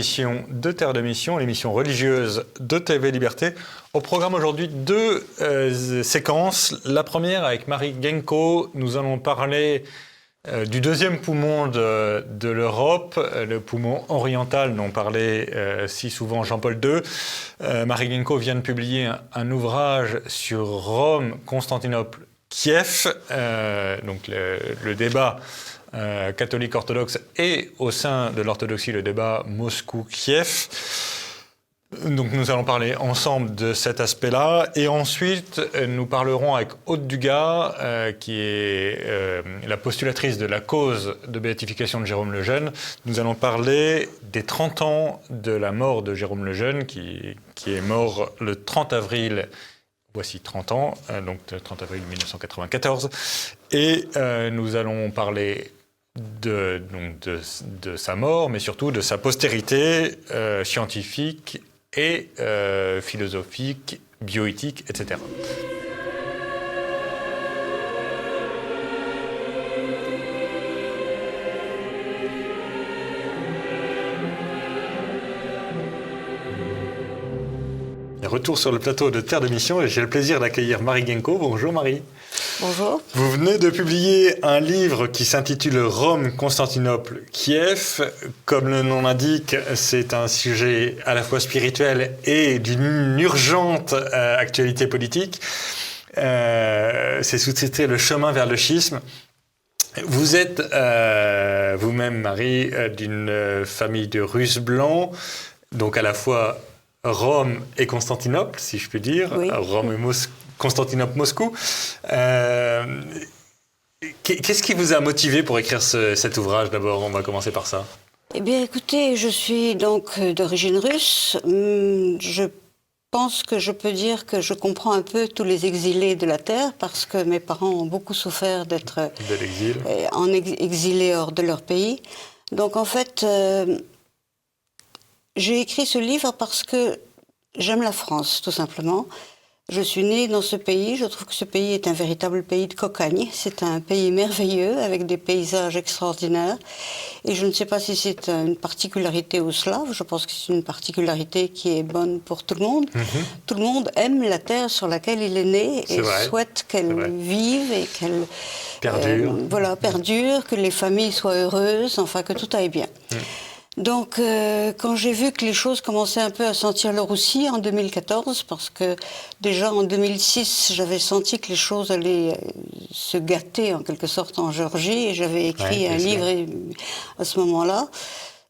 édition de Terre de Mission, l'émission religieuse de TV Liberté. Au programme aujourd'hui, deux séquences. La première avec Marie Genko, nous allons parler du deuxième poumon de l'Europe, le poumon oriental dont parlait si souvent Jean-Paul II. Marie Genko vient de publier un ouvrage sur Rome, Constantinople, Kiev, donc le débat catholique orthodoxe et au sein de l'orthodoxie le débat Moscou-Kiev. Donc nous allons parler ensemble de cet aspect-là et ensuite nous parlerons avec Aude Dugas qui est la postulatrice de la cause de béatification de Jérôme le Jeune. Nous allons parler des 30 ans de la mort de Jérôme le Jeune qui est mort le 30 avril. Voici 30 ans, donc le 30 avril 1994. Et nous allons parler de sa mort, mais surtout de sa postérité scientifique et philosophique, bioéthique, etc. Retour sur le plateau de Terre de Mission et j'ai le plaisir d'accueillir Marie Genko. Bonjour Marie. Bonjour. Vous venez de publier un livre qui s'intitule Rome, Constantinople, Kiev. Comme le nom l'indique, c'est un sujet à la fois spirituel et d'une urgente actualité politique. C'est sous-titré Le chemin vers le schisme. Vous êtes vous-même, Marie, d'une famille de Russes blancs, donc à la fois Rome et Constantinople, si je puis dire, oui. Rome et Constantinople, Moscou. Qu'est-ce qui vous a motivé pour écrire cet ouvrage d'abord? On va commencer par ça. Eh bien, écoutez, je suis donc d'origine russe. Je pense que je peux dire que je comprends un peu tous les exilés de la Terre parce que mes parents ont beaucoup souffert d'être exilés hors de leur pays. Donc, en fait, j'ai écrit ce livre parce que j'aime la France, tout simplement. Je suis née dans ce pays, je trouve que ce pays est un véritable pays de cocagne. C'est un pays merveilleux, avec des paysages extraordinaires. Et je ne sais pas si c'est une particularité aux Slaves, je pense que c'est une particularité qui est bonne pour tout le monde. Mm-hmm. Tout le monde aime la terre sur laquelle il est né et souhaite qu'elle vive et qu'elle perdure, que les familles soient heureuses, enfin que tout aille bien. Mm. Donc, quand j'ai vu que les choses commençaient un peu à sentir le roussi en 2014, parce que déjà en 2006, j'avais senti que les choses allaient se gâter en quelque sorte en Géorgie, et j'avais écrit un livre à ce moment-là,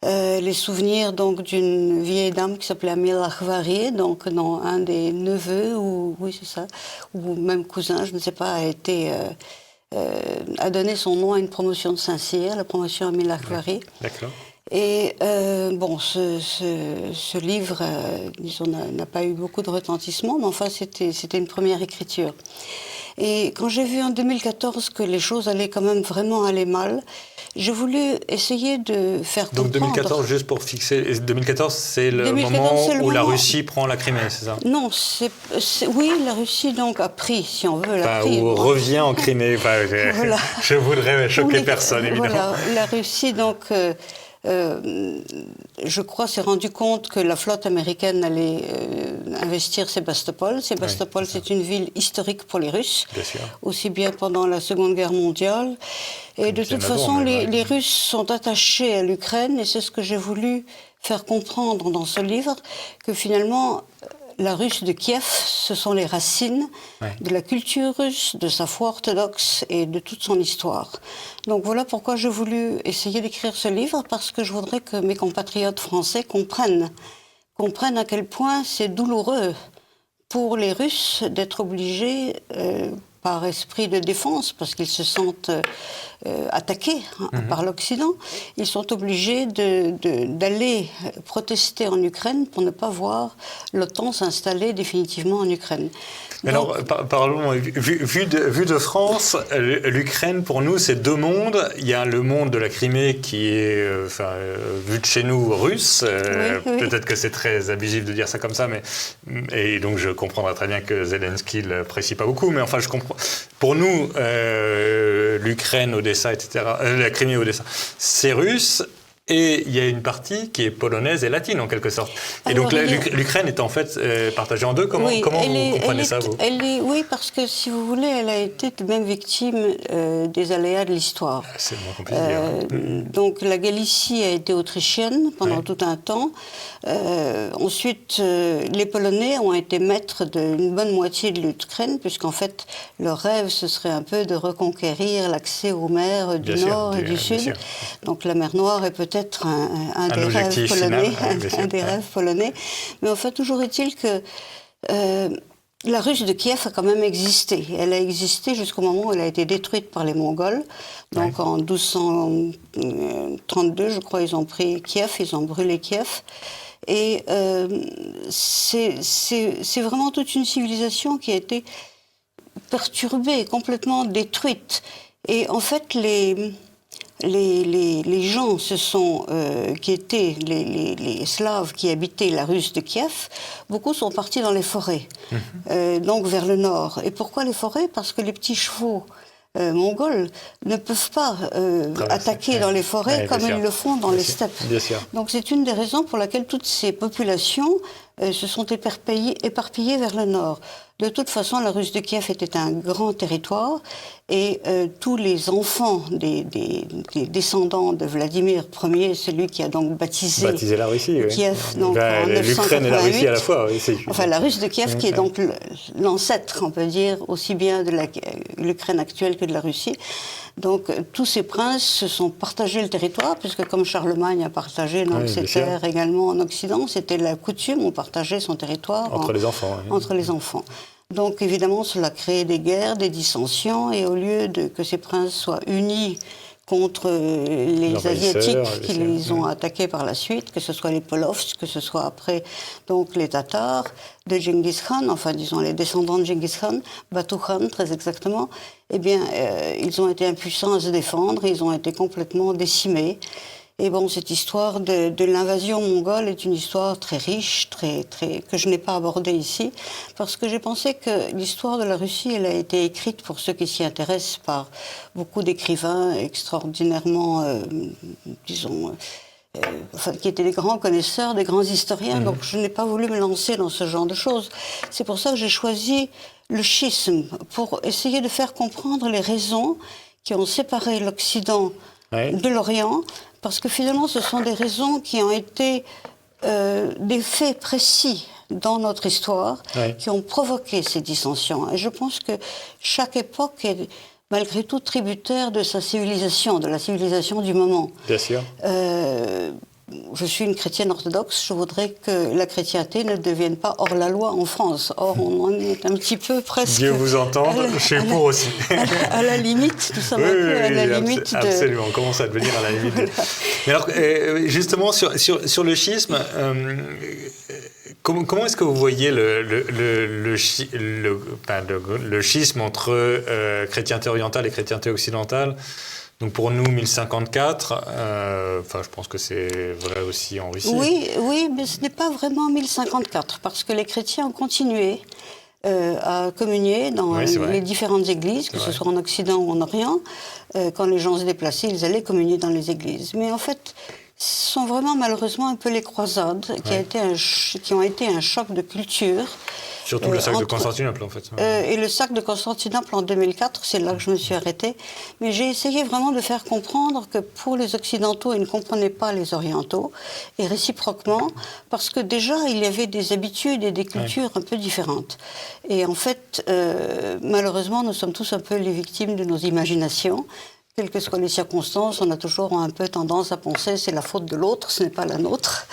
les souvenirs donc d'une vieille dame qui s'appelait Amila Khvari, donc dans un des neveux ou même cousin, je ne sais pas, a donné son nom à une promotion de Saint-Cyr, la promotion Amila Khvari. D'accord. Et ce livre, disons, n'a pas eu beaucoup de retentissement, mais enfin, c'était une première écriture. Et quand j'ai vu en 2014 que les choses allaient quand même vraiment aller mal, j'ai voulu essayer de faire comprendre... Donc 2014, juste pour fixer, 2014, c'est le moment où la Russie prend la Crimée, c'est ça? Non, oui, la Russie donc a pris, si on veut, ou revient en Crimée. Voilà. Je voudrais choquer personne, évidemment. Voilà, la Russie donc... je crois, s'est rendu compte que la flotte américaine allait investir Sébastopol. Sébastopol, c'est une ville historique pour les Russes, aussi bien pendant la Seconde Guerre mondiale. Et de toute façon, les Russes sont attachés à l'Ukraine, et c'est ce que j'ai voulu faire comprendre dans ce livre, que finalement... La Russe de Kiev, ce sont les racines de la culture russe, de sa foi orthodoxe et de toute son histoire. Donc voilà pourquoi j'ai voulu essayer d'écrire ce livre, parce que je voudrais que mes compatriotes français comprennent à quel point c'est douloureux pour les Russes d'être obligés, par esprit de défense, parce qu'ils se sentent attaqués par l'Occident, ils sont obligés d'aller protester en Ukraine pour ne pas voir l'OTAN s'installer définitivement en Ukraine. Mais donc, alors, parlons, vu de France, l'Ukraine, pour nous, c'est deux mondes. Il y a le monde de la Crimée qui est, vu de chez nous, russe. Peut-être que c'est très abusif de dire ça comme ça, et donc je comprendrai très bien que Zelensky ne l'apprécie pas beaucoup, mais enfin, je comprends. Pour nous, l'Ukraine, Odessa, etc., la Crimée, Odessa, c'est russe. Et il y a une partie qui est polonaise et latine, en quelque sorte. Et alors, donc, l'Ukraine est en fait partagée en deux. Comment vous comprenez ça, vous ? Oui, parce que, si vous voulez, elle a été même victime des aléas de l'histoire. C'est le moins qu'on puisse dire. Donc, la Galicie a été autrichienne pendant tout un temps. Ensuite, les Polonais ont été maîtres d'une bonne moitié de l'Ukraine, puisqu'en fait, leur rêve, ce serait un peu de reconquérir l'accès aux mers du Nord et du Sud. Donc, la mer Noire est peut-être un des rêves polonais, un des rêves polonais. Mais enfin, toujours est-il que la Russe de Kiev a quand même existé. Elle a existé jusqu'au moment où elle a été détruite par les Mongols. Donc en 1232, je crois, ils ont pris Kiev, ils ont brûlé Kiev. Et c'est vraiment toute une civilisation qui a été perturbée, complètement détruite. Et en fait, les gens qui étaient les Slaves qui habitaient la Russe de Kiev, beaucoup sont partis dans les forêts, donc vers le nord. Et pourquoi les forêts ? Parce que les petits chevaux mongols ne peuvent pas attaquer dans les forêts comme ils le font dans les steppes. Donc c'est une des raisons pour laquelle toutes ces populations se sont éparpillées vers le nord. De toute façon, la Russe de Kiev était un grand territoire et tous les enfants des descendants de Vladimir Ier, celui qui a donc baptisé la Russie, Kiev donc, en 988. L'Ukraine et la Russie à la fois. Oui, enfin, la Russe de Kiev qui est donc l'ancêtre, on peut dire, aussi bien de l'Ukraine actuelle que de la Russie. Donc tous ces princes se sont partagés le territoire, puisque comme Charlemagne a partagé ses terres également en Occident, c'était la coutume, on partageait son territoire entre les enfants. Entre les enfants. Donc évidemment, cela crée des guerres, des dissensions, et au lieu que ces princes soient unis contre les Asiatiques qui les ont attaqués par la suite, que ce soit les Polovs, que ce soit après donc les Tatars de Genghis Khan, enfin disons les descendants de Genghis Khan, Batu Khan très exactement, eh bien ils ont été impuissants à se défendre, ils ont été complètement décimés. Et bon, cette histoire de l'invasion mongole est une histoire très riche, que je n'ai pas abordée ici, parce que j'ai pensé que l'histoire de la Russie, elle a été écrite pour ceux qui s'y intéressent par beaucoup d'écrivains extraordinairement, qui étaient des grands connaisseurs, des grands historiens, donc je n'ai pas voulu me lancer dans ce genre de choses. C'est pour ça que j'ai choisi le schisme, pour essayer de faire comprendre les raisons qui ont séparé l'Occident de l'Orient, parce que finalement, ce sont des raisons qui ont été des faits précis dans notre histoire, qui ont provoqué ces dissensions. Et je pense que chaque époque est malgré tout tributaire de sa civilisation, de la civilisation du moment. Bien sûr. Je suis une chrétienne orthodoxe, je voudrais que la chrétienté ne devienne pas hors la loi en France. Or, on en est un petit peu presque... Dieu vous entende, chez vous aussi. À la limite, nous sommes un peu à la limite de... Absolument, on commence à devenir à la limite. Mais alors, justement, sur le schisme, comment est-ce que vous voyez le schisme entre chrétienté orientale et chrétienté occidentale ? Donc pour nous, 1054, je pense que c'est vrai aussi en Russie. Oui, mais ce n'est pas vraiment 1054, parce que les chrétiens ont continué à communier dans les différentes églises, que ce soit en Occident ou en Orient. Quand les gens se déplaçaient, ils allaient communier dans les églises. Mais en fait, ce sont vraiment malheureusement un peu les croisades qui ont été un choc de culture. Surtout le sac de Constantinople, en fait. Et le sac de Constantinople en 2004, c'est là que je me suis arrêtée. Mais j'ai essayé vraiment de faire comprendre que pour les Occidentaux, ils ne comprenaient pas les Orientaux, et réciproquement, parce que déjà, il y avait des habitudes et des cultures un peu différentes. Et en fait, malheureusement, nous sommes tous un peu les victimes de nos imaginations. Quelles que soient les circonstances, on a toujours un peu tendance à penser que c'est la faute de l'autre, ce n'est pas la nôtre.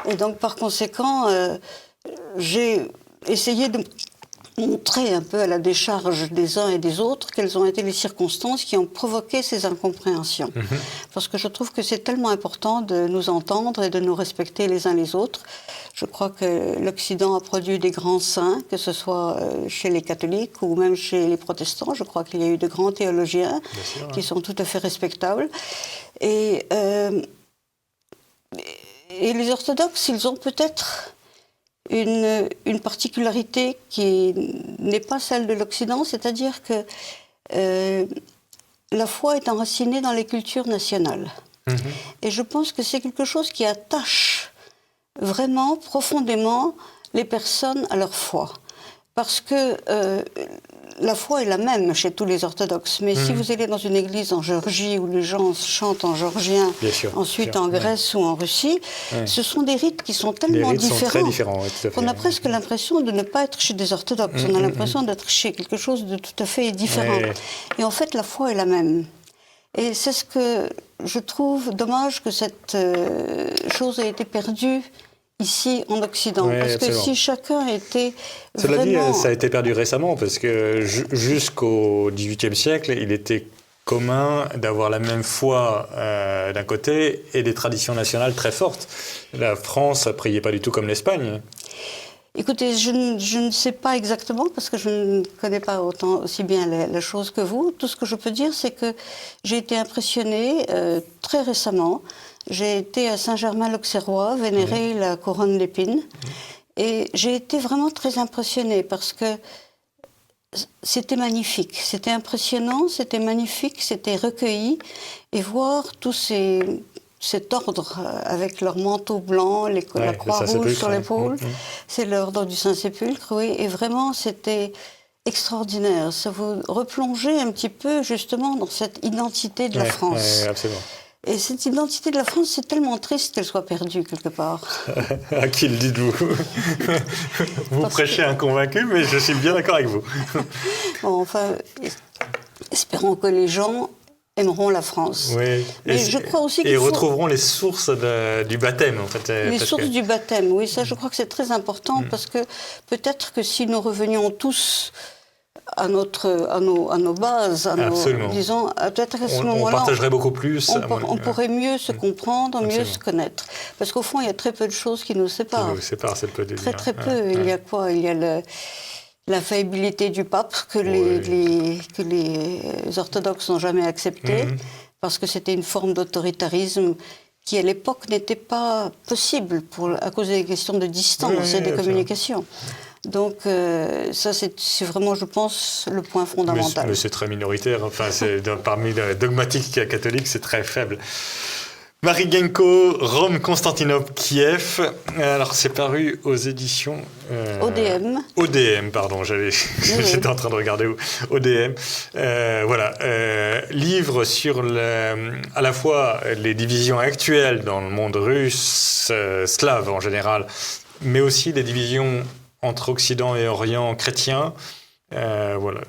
Et donc, par conséquent, j'ai essayé de montrer un peu à la décharge des uns et des autres quelles ont été les circonstances qui ont provoqué ces incompréhensions. Parce que je trouve que c'est tellement important de nous entendre et de nous respecter les uns les autres. Je crois que l'Occident a produit des grands saints, que ce soit chez les catholiques ou même chez les protestants. Je crois qu'il y a eu de grands théologiens qui sont tout à fait respectables. Et les orthodoxes, ils ont peut-être une particularité qui n'est pas celle de l'Occident, c'est-à-dire que la foi est enracinée dans les cultures nationales. Et je pense que c'est quelque chose qui attache vraiment profondément les personnes à leur foi. Parce que la foi est la même chez tous les orthodoxes. Mais si vous allez dans une église en Géorgie où les gens chantent en géorgien, ensuite en Grèce ou en Russie, ce sont des rites qui sont tellement différents, sont très différents qu'on a presque l'impression de ne pas être chez des orthodoxes. On a l'impression d'être chez quelque chose de tout à fait différent. Et en fait, la foi est la même. Et c'est ce que je trouve dommage que cette chose ait été perdue ici en Occident. Parce que si chacun était vraiment... dit, ça a été perdu récemment, parce que jusqu'au XVIIIe siècle, il était commun d'avoir la même foi d'un côté et des traditions nationales très fortes. La France ne priait pas du tout comme l'Espagne. Écoutez, je ne sais pas exactement, parce que je ne connais pas aussi bien la chose que vous. Tout ce que je peux dire, c'est que j'ai été impressionnée très récemment. J'ai été à Saint-Germain-l'Auxerrois, vénérer la couronne d'épines. Et j'ai été vraiment très impressionnée, parce que c'était magnifique. C'était impressionnant, c'était magnifique, c'était recueilli. Et voir tous cet ordre avec leur manteau blanc, la croix rouge sur l'épaule, c'est l'ordre du Saint-Sépulcre, oui, et vraiment c'était extraordinaire. Ça vous replongeait un petit peu justement dans cette identité de la France. Oui, absolument. Et cette identité de la France, c'est tellement triste qu'elle soit perdue quelque part. À qui le dites-vous? Vous prêchez un convaincu, mais je suis bien d'accord avec vous. Bon, enfin, espérons que les gens aimeront la France. Oui. Mais je crois aussi et retrouveront les sources du baptême, en fait. Les sources du baptême, oui, ça je crois que c'est très important, parce que peut-être que si nous revenions tous à nos bases, disons, peut-être qu'à ce moment-là, on partagerait beaucoup plus. On pourrait mieux se comprendre, mieux se connaître. Parce qu'au fond, il y a très peu de choses qui nous séparent. Qui nous séparent, c'est peu de dire. Très peu. Il y a quoi? Il y a la faillibilité du pape que les orthodoxes n'ont jamais accepté, parce que c'était une forme d'autoritarisme qui, à l'époque, n'était pas possible à cause des questions de distance et de communication. Donc, ça, c'est vraiment, je pense, le point fondamental. Mais c'est très minoritaire. Enfin, parmi les dogmatiques catholiques, c'est très faible. Marie Genko, Rome, Constantinople, Kiev. Alors, c'est paru aux éditions... ODM. ODM, pardon, j'étais en train de regarder où. ODM. Voilà. Livre sur à la fois les divisions actuelles dans le monde russe, slave en général, mais aussi les divisions entre Occident et Orient chrétien. Voilà.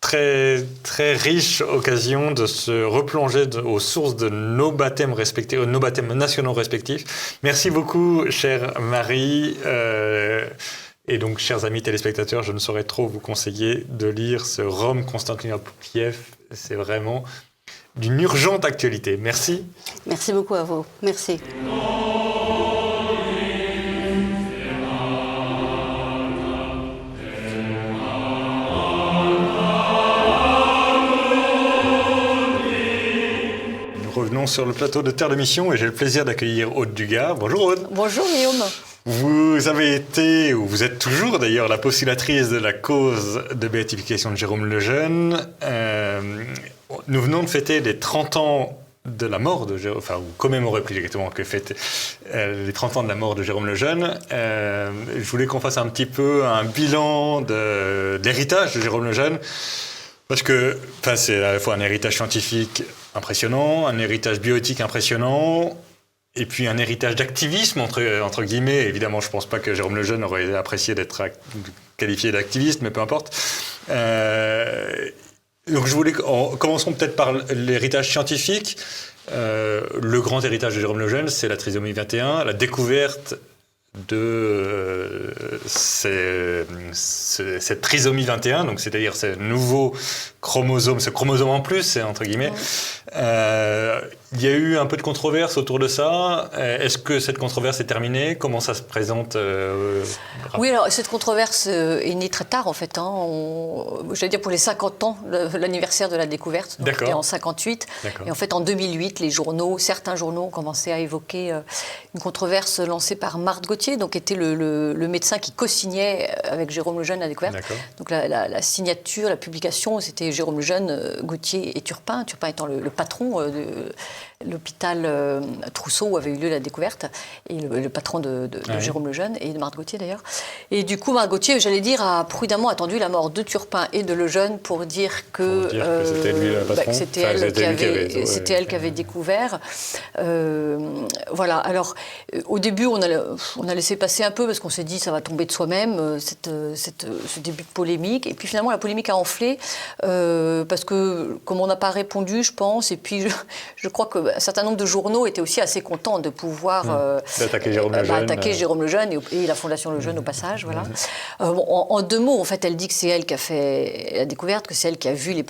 Très, très riche occasion de se replonger aux sources de nos baptêmes respectifs, nos baptêmes nationaux respectifs. Merci beaucoup, chère Marie. Et donc, chers amis téléspectateurs, je ne saurais trop vous conseiller de lire ce Rome, Constantinople, Kiev. C'est vraiment d'une urgente actualité. Merci. Merci beaucoup à vous. Merci. Revenons sur le plateau de Terre de Mission et j'ai le plaisir d'accueillir Aude Dugas. Bonjour Aude. Bonjour Guillaume. Vous avez été, ou vous êtes toujours d'ailleurs, la postulatrice de la cause de béatification de Jérôme Lejeune. Nous venons de fêter les 30 ans de la mort de Jérôme, enfin, vous commémorez plus exactement que fêter les 30 ans de la mort de Jérôme Lejeune. Je voulais qu'on fasse un petit peu un bilan de l'héritage de Jérôme Lejeune. Parce que c'est à la fois un héritage scientifique impressionnant, un héritage bioéthique impressionnant, et puis un héritage d'activisme, entre guillemets. Évidemment, je ne pense pas que Jérôme Lejeune aurait apprécié d'être qualifié d'activiste, mais peu importe. Donc commençons peut-être par l'héritage scientifique. Le grand héritage de Jérôme Lejeune, c'est la trisomie 21, la découverte de cette trisomie 21, donc c'est-à-dire ce nouveau chromosome, ce chromosome en plus, entre guillemets. Il y a eu un peu de controverse autour de ça. Est-ce que cette controverse est terminée? Comment ça se présente? Oui, alors cette controverse est née très tard en fait. J'allais dire pour les 50 ans, l'anniversaire de la découverte. C'était en 58. Et en fait en 2008, certains journaux ont commencé à évoquer une controverse lancée par Marthe Gauthier, donc était le médecin qui co-signait avec Jérôme Lejeune la découverte. Donc la signature, la publication, c'était Jérôme Lejeune, Gauthier et Turpin. Turpin étant le patron de l'hôpital Trousseau où avait eu lieu la découverte, et le patron de Jérôme Lejeune et de Marthe Gauthier d'ailleurs. Et du coup, Marthe Gauthier, j'allais dire, a prudemment attendu la mort de Turpin et de Lejeune pour dire que c'était lui le patron. C'était elle qui avait découvert. Voilà. Alors, au début, on a laissé passer un peu parce qu'on s'est dit ça va tomber de soi-même, ce début de polémique. Et puis finalement, la polémique a enflé parce que, comme on n'a pas répondu, je pense, et puis je crois qu'un certain nombre de journaux étaient aussi assez contents de pouvoir attaquer Jérôme Lejeune et la Fondation Lejeune au passage. Voilà. En deux mots, en fait, elle dit que c'est elle qui a fait la découverte, que c'est elle qui a vu le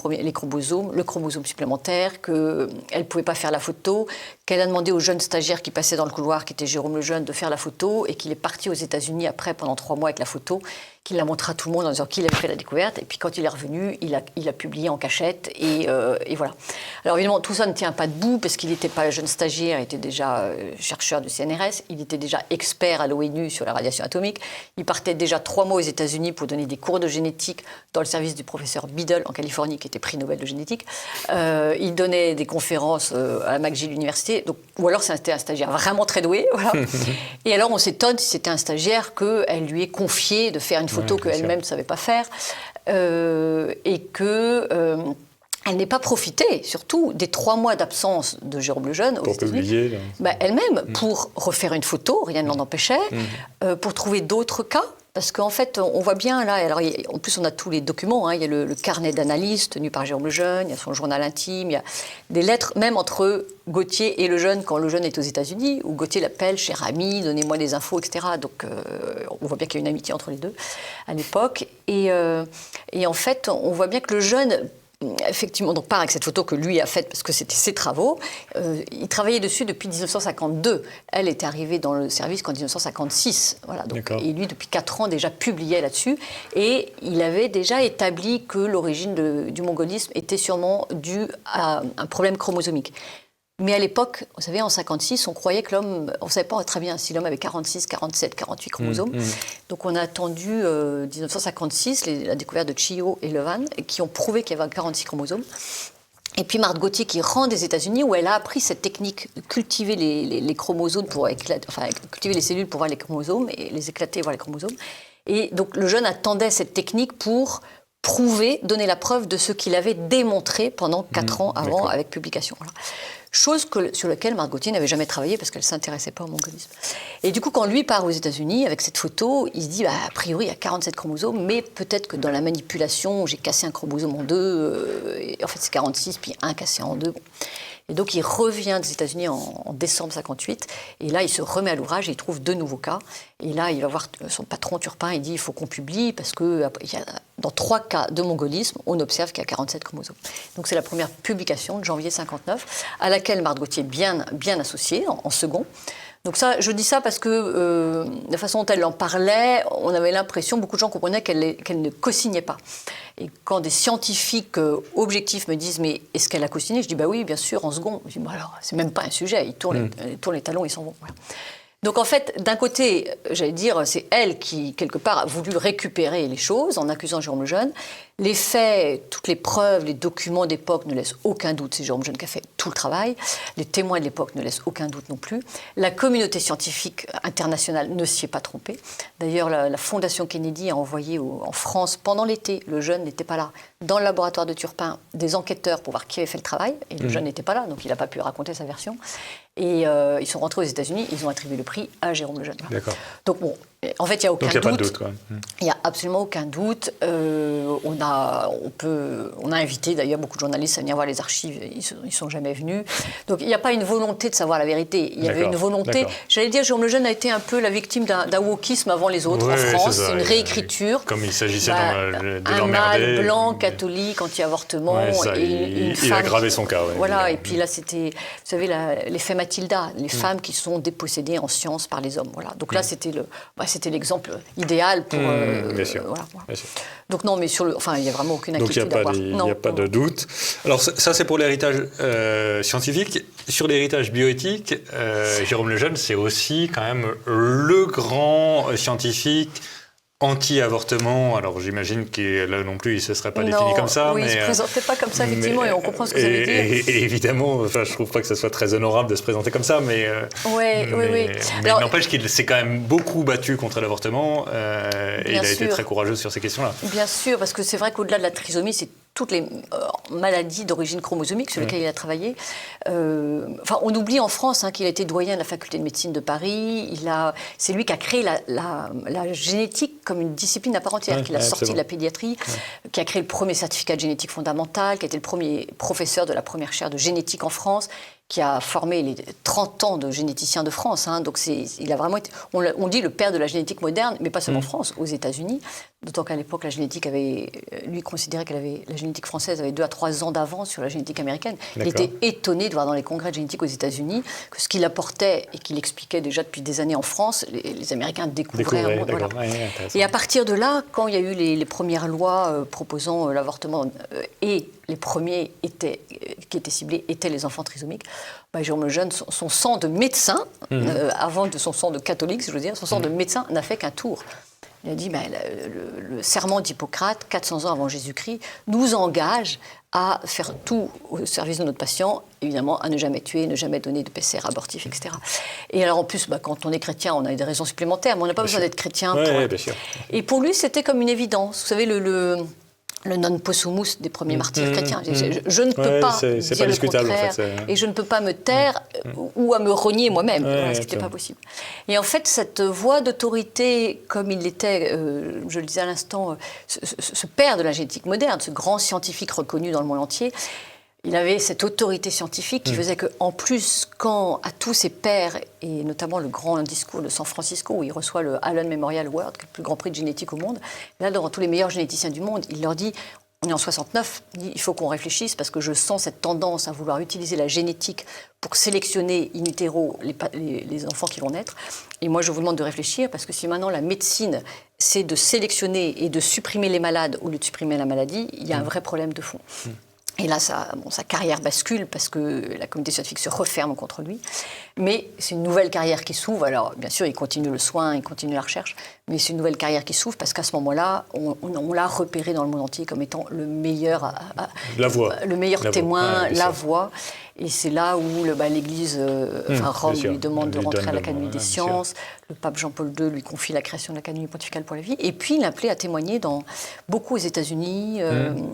chromosome supplémentaire, qu'elle ne pouvait pas faire la photo, qu'elle a demandé au jeune stagiaire qui passait dans le couloir, qui était Jérôme Lejeune, de faire la photo, et qu'il est parti aux États-Unis après pendant 3 mois avec la photo, qu'il la montra à tout le monde en disant qu'il avait fait la découverte. Et puis quand il est revenu, il a publié en cachette et voilà. Alors évidemment, tout ça ne tient pas debout parce qu'il n'était pas jeune stagiaire, il était déjà chercheur du CNRS, il était déjà expert à l'ONU sur la radiation atomique. Il partait déjà 3 mois aux États-Unis pour donner des cours de génétique dans le service du professeur Biddle en Californie, qui était prix Nobel de génétique. Il donnait des conférences à la McGill University, ou alors c'était un stagiaire vraiment très doué. Voilà. Et alors on s'étonne si c'était un stagiaire qu'elle lui ait confié de faire une photo qu'elle-même ne savait pas faire, et qu'elle n'ait pas profité, surtout, des 3 mois d'absence de Jérôme Lejeune aux États-Unis. Elle-même, pour refaire une photo, rien ne l'en empêchait, pour trouver d'autres cas. Parce qu'en fait, on voit bien là, alors en plus on a tous les documents, il y a le carnet d'analyse tenu par Jérôme Lejeune, il y a son journal intime, il y a des lettres même entre Gauthier et Lejeune quand Lejeune est aux États-Unis, où Gauthier l'appelle « cher ami, donnez-moi des infos », etc. Donc on voit bien qu'il y a une amitié entre les deux à l'époque. Et en fait, on voit bien que Lejeune, effectivement, donc part avec cette photo que lui a faite parce que c'était ses travaux. Il travaillait dessus depuis 1952. Elle était arrivée dans le service qu'en 1956. Voilà, donc, et lui, depuis 4 ans, déjà publiait là-dessus. Et il avait déjà établi que l'origine du mongolisme était sûrement due à un problème chromosomique. Mais à l'époque, vous savez, en 1956, on croyait que l'homme, on ne savait pas très bien si l'homme avait 46, 47, 48 chromosomes. Donc on a attendu 1956, la découverte de Chiyo et Levan, qui ont prouvé qu'il y avait 46 chromosomes. Et puis Marthe Gauthier qui rentre des États-Unis, où elle a appris cette technique de cultiver les chromosomes, cultiver les cellules pour voir les chromosomes, et les éclater et voir les chromosomes. Et donc le jeune attendait cette technique pour donner la preuve de ce qu'il avait démontré pendant 4 ans avant, avec publication. Voilà. Chose sur laquelle Marthe Gauthier n'avait jamais travaillé parce qu'elle ne s'intéressait pas au mongolisme. Et du coup, quand lui part aux États-Unis avec cette photo, il se dit, a priori, il y a 47 chromosomes, mais peut-être que dans la manipulation, j'ai cassé un chromosome en 2, et en fait c'est 46, puis un cassé en 2. Bon. Et donc il revient des États-Unis en décembre 58, et là il se remet à l'ouvrage et il trouve 2 nouveaux cas. Et là il va voir son patron Turpin, il dit il faut qu'on publie parce que dans 3 cas de mongolisme, on observe qu'il y a 47 chromosomes. Donc c'est la première publication de janvier 59, à laquelle Marthe Gauthier est bien associée en second. Donc ça, je dis ça parce que la façon dont elle en parlait, on avait l'impression, beaucoup de gens comprenaient qu'elle ne co-signait pas. Et quand des scientifiques objectifs me disent « mais est-ce qu'elle a co-signé ?» Je dis « bah oui, bien sûr, en second ». Je dis bah « alors, c'est même pas un sujet, ils tournent les talons, ils s'en vont. Voilà. » Donc en fait, d'un côté, j'allais dire, c'est elle qui, quelque part, a voulu récupérer les choses en accusant Jérôme Lejeune. Les faits, toutes les preuves, les documents d'époque ne laissent aucun doute. C'est Jérôme Lejeune qui a fait tout le travail. Les témoins de l'époque ne laissent aucun doute non plus. La communauté scientifique internationale ne s'y est pas trompée. D'ailleurs, la Fondation Kennedy a envoyé en France, pendant l'été, Lejeune n'était pas là, dans le laboratoire de Turpin, des enquêteurs pour voir qui avait fait le travail. Et Lejeune n'était pas là, donc il n'a pas pu raconter sa version. Et ils sont rentrés aux États-Unis, ils ont attribué le prix à Jérôme Lejeune. D'accord. Donc bon, en fait, il n'y a aucun doute. Donc il n'y a pas de doute, quoi. Il n'y a absolument aucun doute. On a invité d'ailleurs beaucoup de journalistes à venir voir les archives, ils ne sont jamais venus. Donc il n'y a pas une volonté de savoir la vérité. Il y avait une volonté, j'allais dire, Jérôme Lejeune a été un peu la victime d'un wokisme avant les autres en France. C'est une réécriture. Comme il s'agissait de l'emmerder. Un mâle blanc, catholique, anti-avortement. Il a aggravé son cas. Voilà, et puis là c'était, vous savez, l'effet Mathilda, les femmes qui sont dépossédées en science par les hommes. Voilà. Donc là c'était l'exemple idéal pour... bien sûr. Voilà. Bien sûr. Donc non, mais il n'y a vraiment aucune inquiétude à avoir. Donc il n'y a pas de doute. Alors ça, c'est pour l'héritage scientifique. Sur l'héritage bioéthique, Jérôme Lejeune, c'est aussi quand même le grand scientifique anti-avortement. Alors j'imagine que là non plus, il ne se serait pas défini comme ça. Oui, il ne se présentait pas comme ça, effectivement, et on comprend ce que ça veut dire. Et évidemment, enfin, je ne trouve pas que ce soit très honorable de se présenter comme ça, mais il n'empêche qu'il s'est quand même beaucoup battu contre l'avortement, et il a été très courageux sur ces questions-là. Bien sûr, parce que c'est vrai qu'au-delà de la trisomie, c'est toutes les maladies d'origine chromosomique sur lesquelles il a travaillé. On oublie en France qu'il a été doyen de la faculté de médecine de Paris. C'est lui qui a créé la génétique comme une discipline à part entière, qui l'a sorti de la pédiatrie, qui a créé le premier certificat de génétique fondamentale, qui a été le premier professeur de la première chaire de génétique en France, qui a formé les 30 ans de généticiens de France. Donc il a vraiment été, on dit le père de la génétique moderne, mais pas seulement en France, aux États-Unis. D'autant qu'à l'époque, la génétique lui considérait que la génétique française avait 2 à 3 ans d'avance sur la génétique américaine. Il était étonné de voir dans les congrès de génétique aux États-Unis que ce qu'il apportait et qu'il expliquait déjà depuis des années en France, les Américains découvraient un monde. Voilà. Et à partir de là, quand il y a eu les premières lois proposant l'avortement et les premiers qui étaient ciblés étaient les enfants trisomiques, Jérôme Lejeune, son sang de médecin, avant de son sang de catholique, si je veux dire, son sang de médecin n'a fait qu'un tour. Il a dit le serment d'Hippocrate, 400 ans avant Jésus-Christ, nous engage à faire tout au service de notre patient, évidemment, à ne jamais tuer, ne jamais donner de PCR abortif, etc. Et alors en plus, quand on est chrétien, on a des raisons supplémentaires, mais on n'a pas besoin d'être chrétien. Bien sûr. Et pour lui, c'était comme une évidence. Vous savez, le non possumus des premiers martyrs chrétiens. Je ne peux pas dire pas le contraire, en fait, et je ne peux pas me taire ou à me renier moi-même. Ce n'était pas possible. Et en fait, cette voie d'autorité, comme il l'était, je le disais à l'instant, ce père de la génétique moderne, ce grand scientifique reconnu dans le monde entier, il avait cette autorité scientifique qui faisait qu'en plus, quand à tous ses pairs, et notamment le grand discours de San Francisco, où il reçoit le Allen Memorial Award, qui est le plus grand prix de génétique au monde, là, devant tous les meilleurs généticiens du monde, il leur dit, on est en 69, il faut qu'on réfléchisse parce que je sens cette tendance à vouloir utiliser la génétique pour sélectionner in utero les enfants qui vont naître. Et moi, je vous demande de réfléchir parce que si maintenant la médecine, c'est de sélectionner et de supprimer les malades au lieu de supprimer la maladie, il y a un vrai problème de fond. Et là, sa carrière bascule parce que la communauté scientifique se referme contre lui. Mais c'est une nouvelle carrière qui s'ouvre. Alors, bien sûr, il continue le soin, il continue la recherche, mais c'est une nouvelle carrière qui s'ouvre parce qu'à ce moment-là, on l'a repéré dans le monde entier comme étant le meilleur, le meilleur témoin, la voix. Et c'est là où l'Église, Rome lui demande de rentrer à l'Académie des sciences. Le pape Jean-Paul II lui confie la création de l'Académie pontificale pour la vie. Et puis, il l'appelait à témoigner beaucoup aux États-Unis,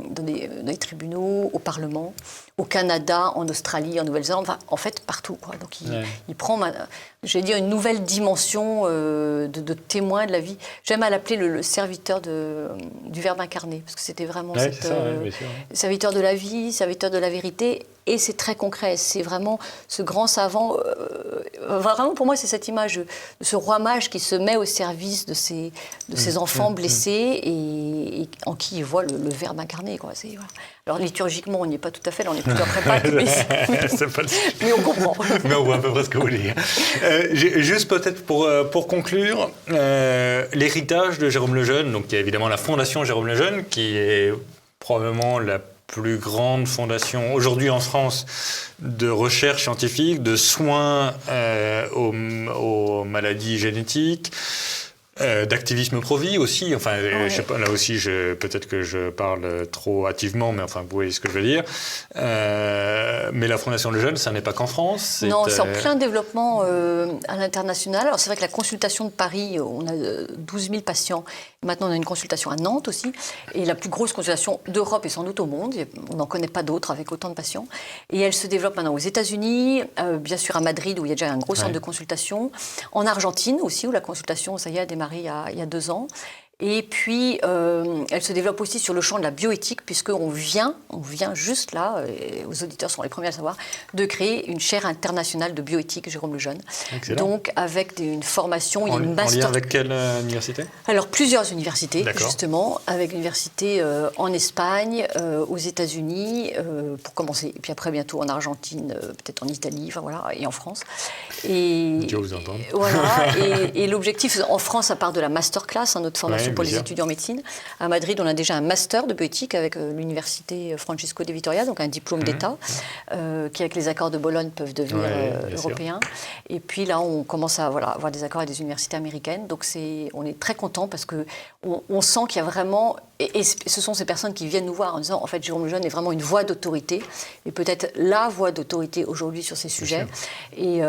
dans des tribunaux, au Parlement, au Canada, en Australie, en Nouvelle-Zélande, en fait, partout. Donc, il prend, j'allais dire, une nouvelle dimension de témoin de la vie. J'aime à l'appeler le serviteur du Verbe incarné, parce que c'était vraiment serviteur de la vie, serviteur de la vérité. Et c'est très concret, c'est vraiment ce grand savant, vraiment pour moi c'est cette image de ce roi mage qui se met au service de ses enfants blessés et en qui il voit le Verbe incarné. Voilà. Alors liturgiquement on n'y est pas tout à fait, là on est plutôt après Pâques, mais on comprend. Mais on voit à peu près ce que vous voulez dire. Juste peut-être pour conclure, l'héritage de Jérôme Lejeune, donc il y a évidemment la Fondation Jérôme Lejeune qui est probablement la plus grande fondation aujourd'hui en France de recherche scientifique, de soins aux maladies génétiques, d'activisme pro-vie aussi. Enfin, je sais pas, là aussi, peut-être que je parle trop hâtivement, mais enfin, vous voyez ce que je veux dire. Mais la Fondation Lejeune, ça n'est pas qu'en France. Non, c'est en plein développement à l'international. Alors, c'est vrai que la consultation de Paris, on a 12 000 patients. Maintenant, on a une consultation à Nantes aussi. Et la plus grosse consultation d'Europe et sans doute au monde. On n'en connaît pas d'autres avec autant de patients. Et elle se développe maintenant aux États-Unis, bien sûr à Madrid, où il y a déjà un gros centre de consultation. En Argentine aussi, où la consultation, ça y est, a démarré il y a 2 ans. Et puis, elle se développe aussi sur le champ de la bioéthique, puisqu'on vient juste là, et aux auditeurs sont les premiers à le savoir, de créer une chaire internationale de bioéthique, Jérôme Lejeune. Excellent. Donc, avec une formation, il y a une master... En lien avec quelle université ? Alors, plusieurs universités, justement, avec l'université en Espagne, aux États-Unis, pour commencer, et puis après, bientôt en Argentine, peut-être en Italie, enfin voilà, et en France. Et, Dieu vous entende. Voilà, et l'objectif, en France, à part de la masterclass, notre formation pour les étudiants en médecine. À Madrid, on a déjà un master de bioéthique avec l'université Francisco de Vitoria, donc un diplôme d'État, qui avec les accords de Bologne peuvent devenir européens. Et puis là, on commence à avoir des accords avec des universités américaines. Donc on est très content parce qu'on sent qu'il y a vraiment... Et ce sont ces personnes qui viennent nous voir en disant, en fait, Jérôme Lejeune est vraiment une voix d'autorité, et peut-être la voix d'autorité aujourd'hui sur ces sujets. Et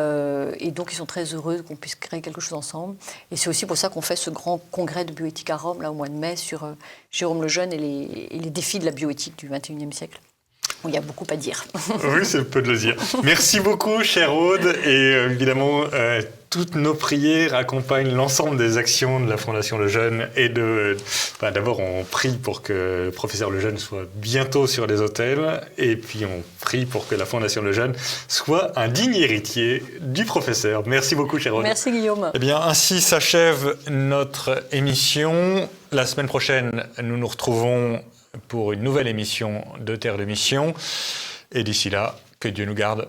donc, ils sont très heureux qu'on puisse créer quelque chose ensemble. Et c'est aussi pour ça qu'on fait ce grand congrès de bioéthique à Rome, là, au mois de mai, sur Jérôme Lejeune et les défis de la bioéthique du XXIe siècle. Il y a beaucoup à dire. Oui, c'est peu de le dire. Merci beaucoup, chère Aude. Et évidemment, toutes nos prières accompagnent l'ensemble des actions de la Fondation Lejeune. Et d'abord, on prie pour que le professeur Lejeune soit bientôt sur les autels. Et puis, on prie pour que la Fondation Lejeune soit un digne héritier du professeur. Merci beaucoup, chère Aude. Merci, Guillaume. Eh bien, ainsi s'achève notre émission. La semaine prochaine, nous nous retrouvons pour une nouvelle émission de Terre de Mission. Et d'ici là, que Dieu nous garde.